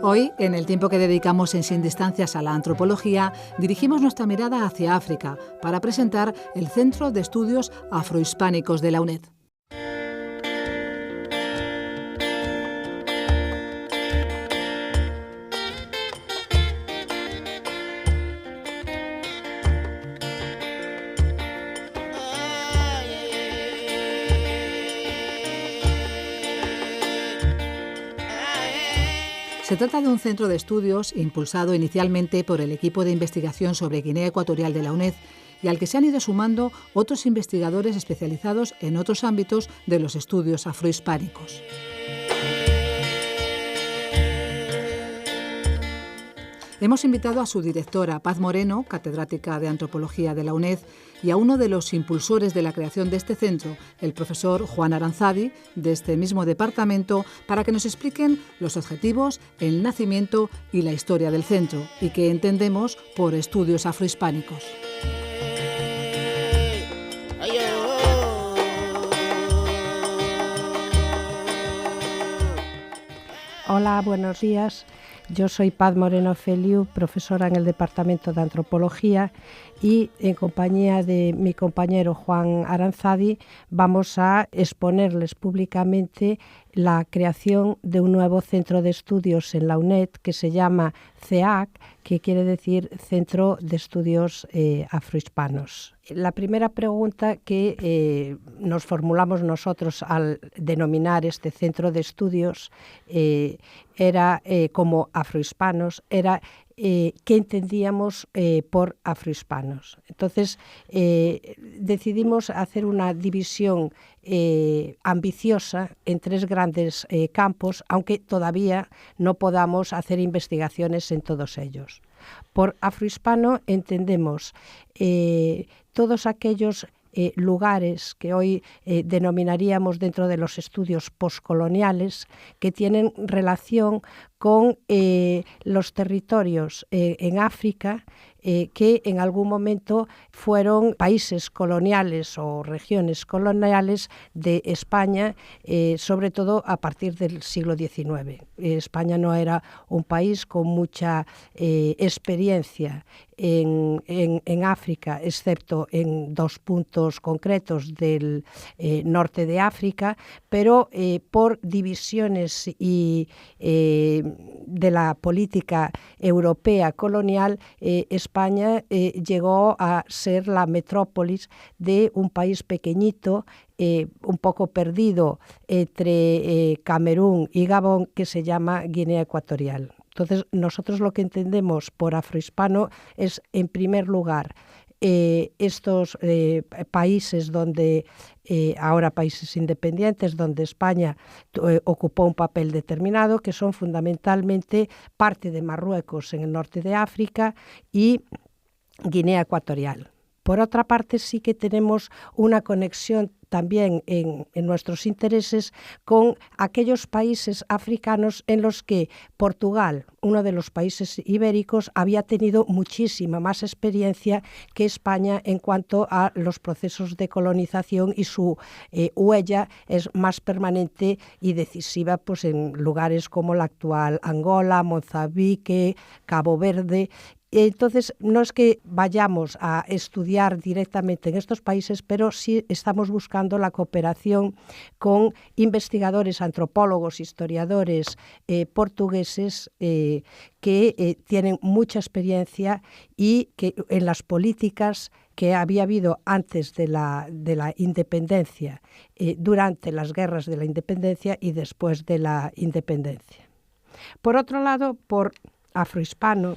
Hoy, en el tiempo que dedicamos en Sin Distancias a la antropología, dirigimos nuestra mirada hacia África para presentar el Centro de Estudios Afrohispánicos de la UNED. Se trata de un centro de estudios impulsado inicialmente por el equipo de investigación sobre Guinea Ecuatorial de la UNED y al que se han ido sumando otros investigadores especializados en otros ámbitos de los estudios afrohispánicos. Hemos invitado a su directora, Paz Moreno, catedrática de Antropología de la UNED, y a uno de los impulsores de la creación de este centro, el profesor Juan Aranzadi, de este mismo departamento, para que nos expliquen los objetivos, el nacimiento y la historia del centro, y qué entendemos por estudios afrohispánicos. Hola, buenos días. Yo soy Paz Moreno Feliu, profesora en el Departamento de Antropología, y en compañía de mi compañero Juan Aranzadi vamos a exponerles públicamente la creación de un nuevo centro de estudios en la UNED que se llama CEAC, que quiere decir Centro de Estudios Afrohispanos. La primera pregunta que nos formulamos nosotros al denominar este centro de estudios era como afrohispanos, era qué entendíamos por afrohispanos. Entonces decidimos hacer una división ambiciosa en tres grandes campos, aunque todavía no podamos hacer investigaciones en todos ellos. Por afrohispano entendemos todos aquellos lugares que hoy denominaríamos dentro de los estudios postcoloniales que tienen relación con los territorios en África que en algún momento fueron países coloniales o regiones coloniales de España, sobre todo a partir del siglo XIX. España no era un país con mucha experiencia en África, excepto en dos puntos concretos del norte de África, pero por divisiones y de la política europea colonial, España llegó a ser la metrópolis de un país pequeñito, un poco perdido entre Camerún y Gabón, que se llama Guinea Ecuatorial. Entonces, nosotros lo que entendemos por afrohispano es, en primer lugar, estos países donde, ahora países independientes, donde España ocupó un papel determinado, que son fundamentalmente parte de Marruecos en el norte de África y Guinea Ecuatorial. Por otra parte, sí que tenemos una conexión también en nuestros intereses con aquellos países africanos en los que Portugal, uno de los países ibéricos, había tenido muchísima más experiencia que España en cuanto a los procesos de colonización, y su huella es más permanente y decisiva pues, en lugares como la actual Angola, Mozambique, Cabo Verde. Entonces, no es que vayamos a estudiar directamente en estos países, pero sí estamos buscando la cooperación con investigadores, antropólogos, historiadores portugueses que tienen mucha experiencia y que en las políticas que había habido antes de la independencia, durante las guerras de la independencia y después de la independencia. Por otro lado, por afrohispano,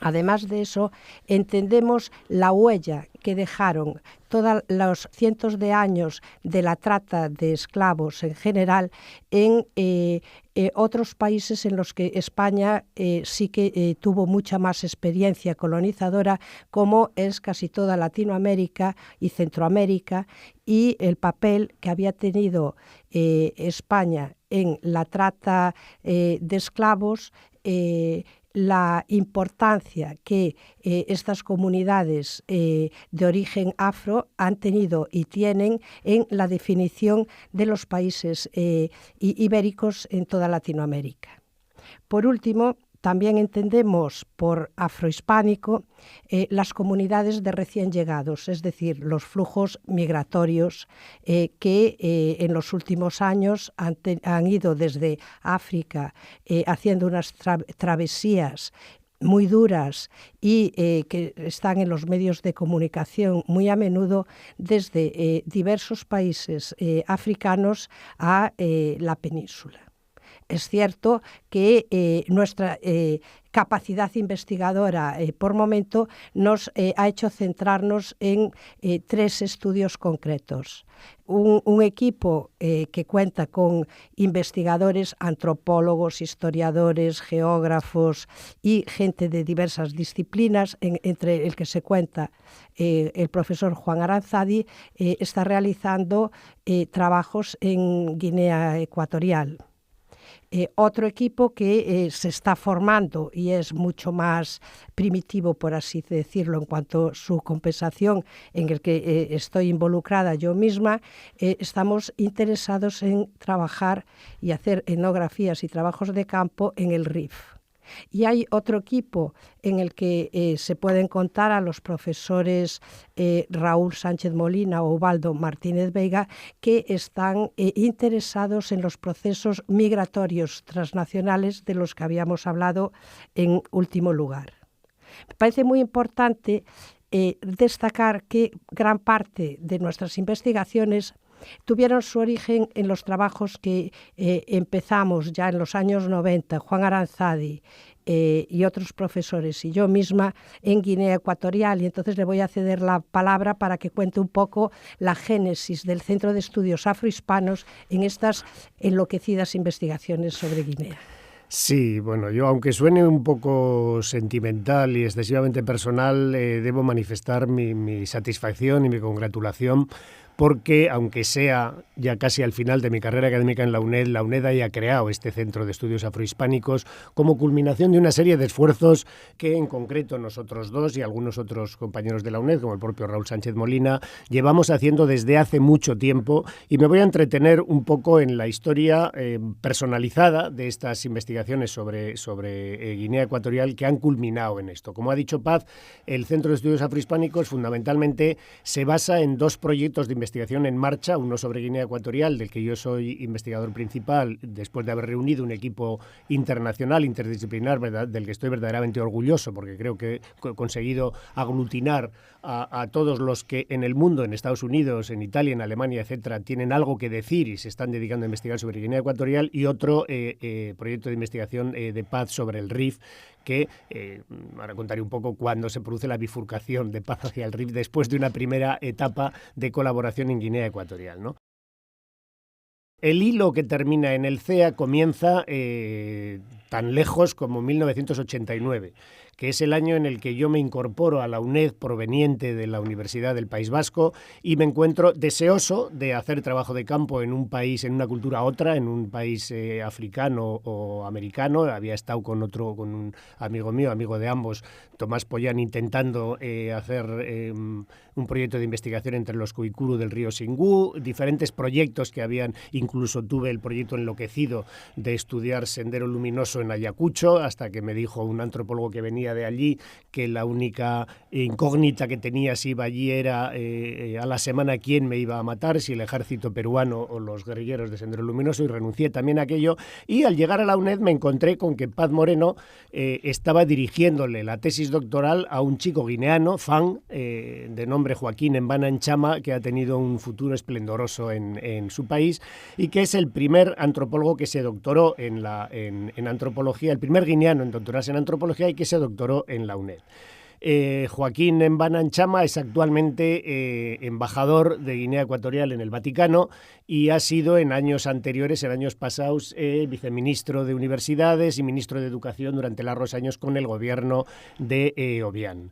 además de eso, entendemos la huella que dejaron todos los cientos de años de la trata de esclavos en general en otros países en los que España sí que tuvo mucha más experiencia colonizadora, como es casi toda Latinoamérica y Centroamérica, y el papel que había tenido España en la trata de esclavos, la importancia que estas comunidades de origen afro han tenido y tienen en la definición de los países ibéricos en toda Latinoamérica. Por último, también entendemos por afrohispánico las comunidades de recién llegados, es decir, los flujos migratorios que en los últimos años han ido desde África haciendo unas travesías muy duras y que están en los medios de comunicación muy a menudo desde diversos países africanos a la península. Es cierto que nuestra capacidad investigadora por momento nos ha hecho centrarnos en 3 estudios concretos. Un equipo que cuenta con investigadores, antropólogos, historiadores, geógrafos y gente de diversas disciplinas, entre el que se cuenta el profesor Juan Aranzadi, está realizando trabajos en Guinea Ecuatorial. Otro equipo que se está formando y es mucho más primitivo, por así decirlo, en cuanto a su compensación, en el que estoy involucrada yo misma, estamos interesados en trabajar y hacer etnografías y trabajos de campo en el RIF. Y hay otro equipo en el que se pueden contar a los profesores Raúl Sánchez Molina o Ubaldo Martínez Veiga, que están interesados en los procesos migratorios transnacionales de los que habíamos hablado en último lugar. Me parece muy importante destacar que gran parte de nuestras investigaciones tuvieron su origen en los trabajos que empezamos ya en los años 90, Juan Aranzadi y otros profesores y yo misma en Guinea Ecuatorial, y entonces le voy a ceder la palabra para que cuente un poco la génesis del Centro de Estudios Afrohispanos en estas enloquecidas investigaciones sobre Guinea. Sí, bueno, yo aunque suene un poco sentimental y excesivamente personal, debo manifestar mi satisfacción y mi congratulación porque, aunque sea ya casi al final de mi carrera académica en la UNED haya creado este Centro de Estudios Afrohispánicos como culminación de una serie de esfuerzos que, en concreto, nosotros dos y algunos otros compañeros de la UNED, como el propio Raúl Sánchez Molina, llevamos haciendo desde hace mucho tiempo, y me voy a entretener un poco en la historia personalizada de estas investigaciones sobre Guinea Ecuatorial que han culminado en esto. Como ha dicho Paz, el Centro de Estudios Afrohispánicos fundamentalmente se basa en 2 proyectos de investigación en marcha, uno sobre Guinea Ecuatorial, del que yo soy investigador principal, después de haber reunido un equipo internacional, interdisciplinar, ¿verdad?, del que estoy verdaderamente orgulloso, porque creo que he conseguido aglutinar a todos los que en el mundo, en Estados Unidos, en Italia, en Alemania, etcétera, tienen algo que decir y se están dedicando a investigar sobre Guinea Ecuatorial, y otro proyecto de investigación de paz sobre el RIF, que ahora contaré un poco cuándo se produce la bifurcación de paz hacia el RIF después de una primera etapa de colaboración en Guinea Ecuatorial, ¿no? El hilo que termina en el CEA comienza tan lejos como 1989, que es el año en el que yo me incorporo a la UNED proveniente de la Universidad del País Vasco y me encuentro deseoso de hacer trabajo de campo en un país, en una cultura otra, en un país africano o americano. Había estado con un amigo mío, amigo de ambos, Tomás Pollán, intentando hacer un proyecto de investigación entre los Cuicuru del río Singú, diferentes proyectos que habían, incluso tuve el proyecto enloquecido de estudiar Sendero Luminoso en Ayacucho, hasta que me dijo un antropólogo que venía de allí que la única incógnita que tenía si iba allí era a la semana quién me iba a matar, si el ejército peruano o los guerrilleros de Sendero Luminoso, y renuncié también a aquello. Y al llegar a la UNED me encontré con que Paz Moreno estaba dirigiéndole la tesis doctoral a un chico guineano, Fan, de nombre Joaquín Mbana Nchama, que ha tenido un futuro esplendoroso en su país y que es el primer antropólogo que se doctoró en antropología, el primer guineano en doctorarse en antropología y que se doctoró en la UNED. Joaquín Mbana Nchama es actualmente embajador de Guinea Ecuatorial en el Vaticano y ha sido en años anteriores, en años pasados, viceministro de Universidades y ministro de Educación durante largos años con el gobierno de Obiang.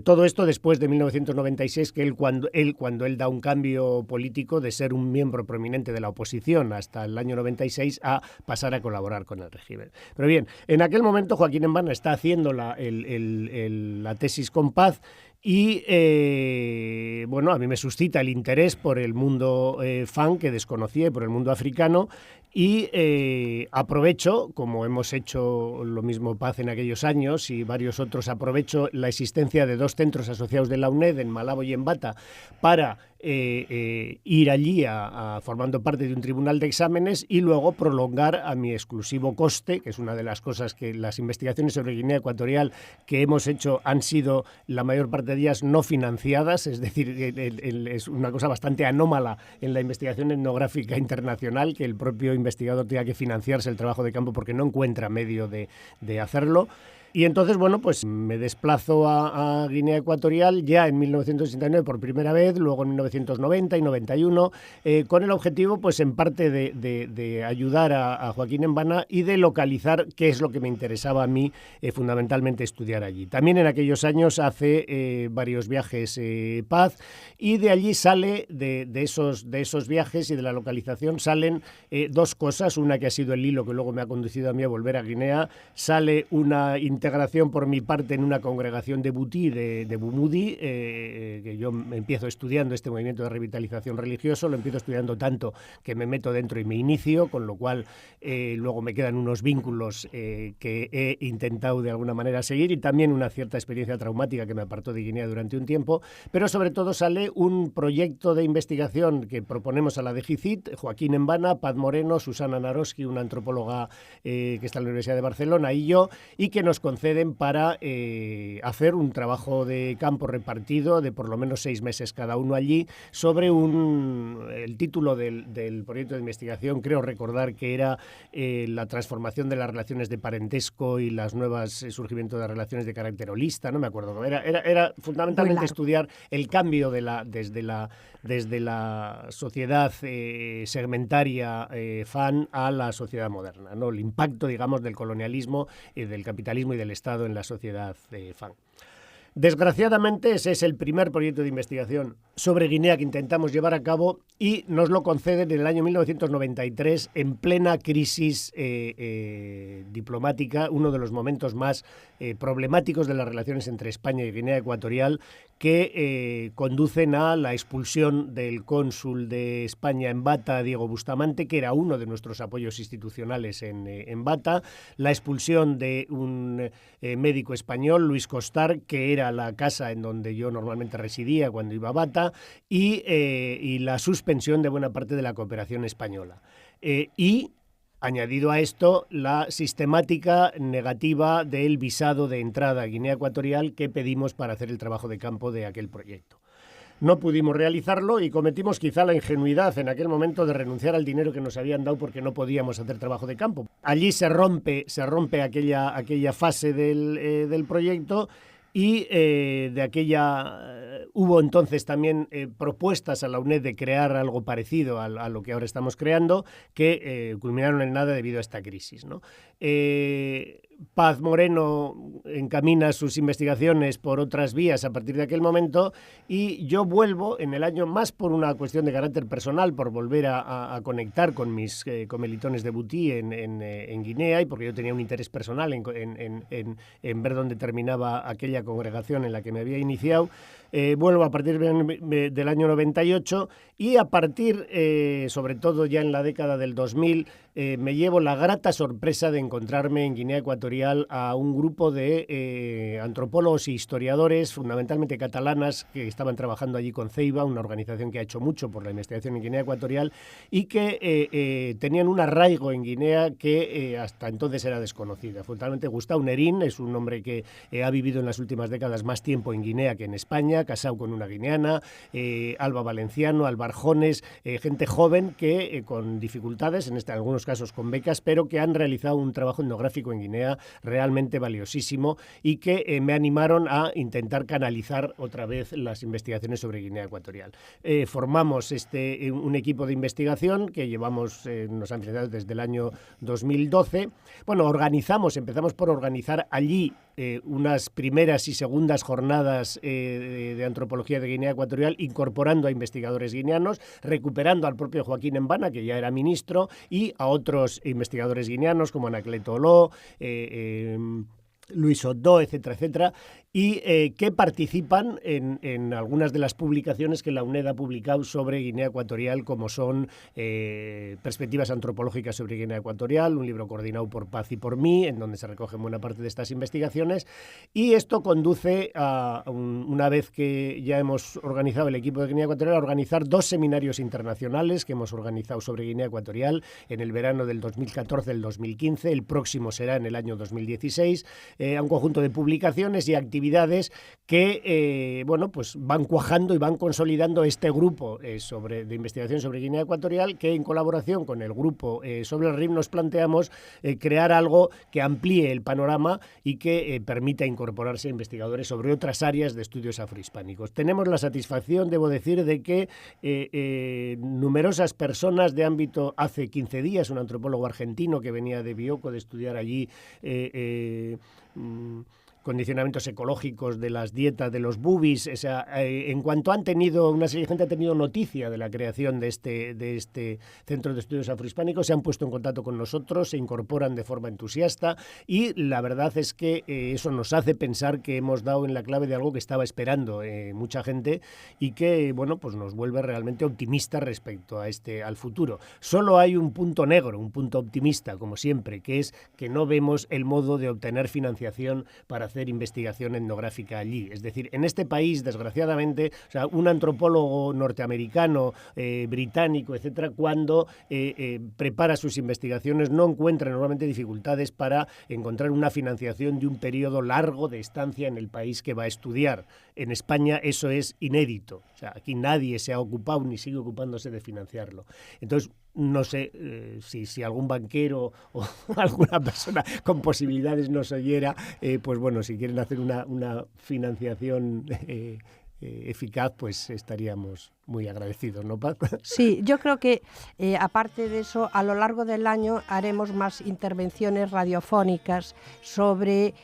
Todo esto después de 1996, que cuando él da un cambio político de ser un miembro prominente de la oposición hasta el año 96 a pasar a colaborar con el régimen. Pero bien, en aquel momento Joaquín Embana está haciendo la tesis con Paz y bueno, a mí me suscita el interés por el mundo fan que desconocía y por el mundo africano. Y aprovecho, como hemos hecho lo mismo Paz en aquellos años y varios otros, aprovecho la existencia de 2 centros asociados de la UNED en Malabo y en Bata para ir allí formando parte de un tribunal de exámenes y luego prolongar a mi exclusivo coste, que es una de las cosas que las investigaciones sobre Guinea Ecuatorial que hemos hecho han sido la mayor parte de ellas no financiadas, es decir, es una cosa bastante anómala en la investigación etnográfica internacional que el propio investigador tenga que financiarse el trabajo de campo porque no encuentra medio de hacerlo. Y entonces, bueno, pues me desplazo a Guinea Ecuatorial ya en 1969 por primera vez, luego en 1990 y 91, con el objetivo, pues en parte de ayudar a Joaquín Embana y de localizar qué es lo que me interesaba a mí fundamentalmente estudiar allí. También en aquellos años hace varios viajes Paz y de allí sale, de esos viajes y de la localización, salen 2 cosas. Una que ha sido el hilo que luego me ha conducido a mí a volver a Guinea, sale una integración por mi parte en una congregación de Butí, de Bumudi, que yo empiezo estudiando este movimiento de revitalización religioso, lo empiezo estudiando tanto que me meto dentro y me inicio, con lo cual luego me quedan unos vínculos que he intentado de alguna manera seguir y también una cierta experiencia traumática que me apartó de Guinea durante un tiempo, pero sobre todo sale un proyecto de investigación que proponemos a la DGCIT, Joaquín Embana, Paz Moreno, Susana Naroski, una antropóloga que está en la Universidad de Barcelona, y yo, y que nos conceden para hacer un trabajo de campo repartido de por lo menos 6 meses cada uno allí sobre el título del proyecto de investigación, creo recordar que era la transformación de las relaciones de parentesco y las nuevas surgimiento de relaciones de carácter holista, no me acuerdo, era fundamentalmente estudiar el cambio desde la sociedad segmentaria fan a la sociedad moderna, ¿no? El impacto, digamos, del colonialismo, del capitalismo y del Estado en la sociedad fan. Desgraciadamente ese es el primer proyecto de investigación sobre Guinea que intentamos llevar a cabo y nos lo conceden en el año 1993 en plena crisis diplomática, uno de los momentos más problemáticos de las relaciones entre España y Guinea Ecuatorial, que conducen a la expulsión del cónsul de España en Bata, Diego Bustamante, que era uno de nuestros apoyos institucionales en Bata, la expulsión de un médico español, Luis Costar, que era la casa en donde yo normalmente residía cuando iba a Bata, y la suspensión de buena parte de la cooperación española. Y añadido a esto, la sistemática negativa del visado de entrada a Guinea Ecuatorial que pedimos para hacer el trabajo de campo de aquel proyecto. No pudimos realizarlo y cometimos quizá la ingenuidad en aquel momento de renunciar al dinero que nos habían dado porque no podíamos hacer trabajo de campo. Allí se rompe aquella fase del proyecto. Y de aquella hubo entonces también propuestas a la UNED de crear algo parecido a lo que ahora estamos creando, que culminaron en nada debido a esta crisis, ¿no? Paz Moreno encamina sus investigaciones por otras vías a partir de aquel momento y yo vuelvo en el año, más por una cuestión de carácter personal, por volver a conectar con mis comelitones de Butí en Guinea y porque yo tenía un interés personal en ver dónde terminaba aquella congregación en la que me había iniciado. Vuelvo a partir del año 98 y a partir, sobre todo ya en la década del 2000, me llevo la grata sorpresa de encontrarme en Guinea Ecuatorial a un grupo de antropólogos e historiadores, fundamentalmente catalanas, que estaban trabajando allí con CEIBA, una organización que ha hecho mucho por la investigación en Guinea Ecuatorial y que tenían un arraigo en Guinea que hasta entonces era desconocida. Fundamentalmente Gustavo Nerín es un hombre que ha vivido en las últimas décadas más tiempo en Guinea que en España, casado con una guineana, Alba Valenciano, Alvar Jones, gente joven que con dificultades, en algunos casos con becas, pero que han realizado un trabajo etnográfico en Guinea realmente valiosísimo y que me animaron a intentar canalizar otra vez las investigaciones sobre Guinea Ecuatorial. Formamos un equipo de investigación que nos han financiado desde el año 2012. Bueno, empezamos por organizar allí unas primeras y segundas jornadas de antropología de Guinea Ecuatorial, incorporando a investigadores guineanos, recuperando al propio Joaquín Mbana, que ya era ministro, y a otros investigadores guineanos como Anacleto Oló, Luis Odó, etcétera, etcétera, y que participan en algunas de las publicaciones que la UNED ha publicado sobre Guinea Ecuatorial, como son Perspectivas antropológicas sobre Guinea Ecuatorial, un libro coordinado por Paz y por mí, en donde se recogen buena parte de estas investigaciones, y esto conduce a, una vez que ya hemos organizado el equipo de Guinea Ecuatorial, a organizar 2 seminarios internacionales que hemos organizado sobre Guinea Ecuatorial en el verano del 2014 del 2015, el próximo será en el año 2016, a un conjunto de publicaciones y actividades que pues van cuajando y van consolidando este grupo de investigación sobre Guinea Ecuatorial, que en colaboración con el grupo sobre el RIM nos planteamos crear algo que amplíe el panorama y que permita incorporarse a investigadores sobre otras áreas de estudios afrohispánicos. Tenemos la satisfacción, debo decir, de que numerosas personas de ámbito, hace 15 días, un antropólogo argentino que venía de Bioko de estudiar allí condicionamientos ecológicos de las dietas de los bubis, o sea, en cuanto una serie de gente ha tenido noticia de la creación de este Centro de Estudios Afrohispánicos, se han puesto en contacto con nosotros, se incorporan de forma entusiasta y la verdad es que eso nos hace pensar que hemos dado en la clave de algo que estaba esperando mucha gente y que, pues nos vuelve realmente optimistas respecto al futuro. Solo hay un punto negro, un punto optimista, como siempre, que es que no vemos el modo de obtener financiación para hacer investigación etnográfica allí. Es decir, en este país, desgraciadamente, o sea, un antropólogo norteamericano, británico, etcétera, cuando prepara sus investigaciones no encuentra normalmente dificultades para encontrar una financiación de un periodo largo de estancia en el país que va a estudiar. En España eso es inédito. O sea, aquí nadie se ha ocupado ni sigue ocupándose de financiarlo. Entonces, no sé si algún banquero o alguna persona con posibilidades nos oyera, pues bueno, si quieren hacer una financiación eficaz, pues estaríamos muy agradecidos, ¿no, Paz? Sí, yo creo que aparte de eso, a lo largo del año haremos más intervenciones radiofónicas sobre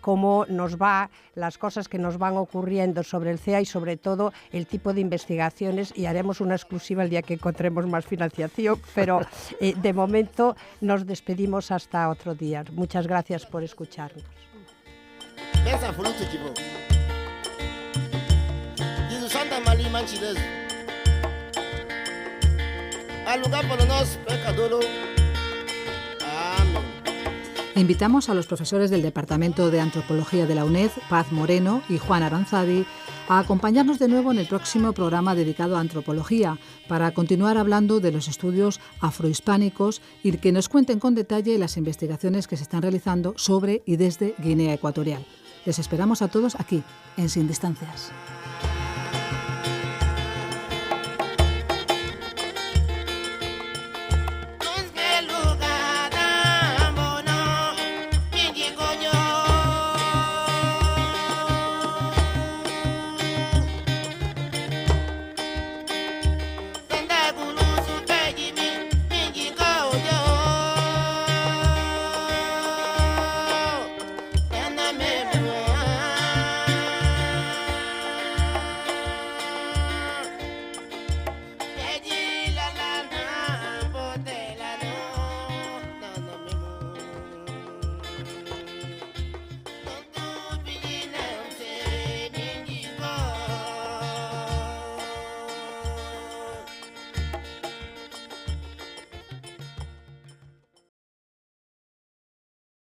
cómo nos va, las cosas que nos van ocurriendo sobre el CEA y sobre todo el tipo de investigaciones, y haremos una exclusiva el día que encontremos más financiación, pero de momento nos despedimos hasta otro día. Muchas gracias por escucharnos. Invitamos a los profesores del Departamento de Antropología de la UNED, Paz Moreno y Juan Aranzadi, a acompañarnos de nuevo en el próximo programa dedicado a antropología para continuar hablando de los estudios afrohispánicos y que nos cuenten con detalle las investigaciones que se están realizando sobre y desde Guinea Ecuatorial. Les esperamos a todos aquí, en Sin Distancias.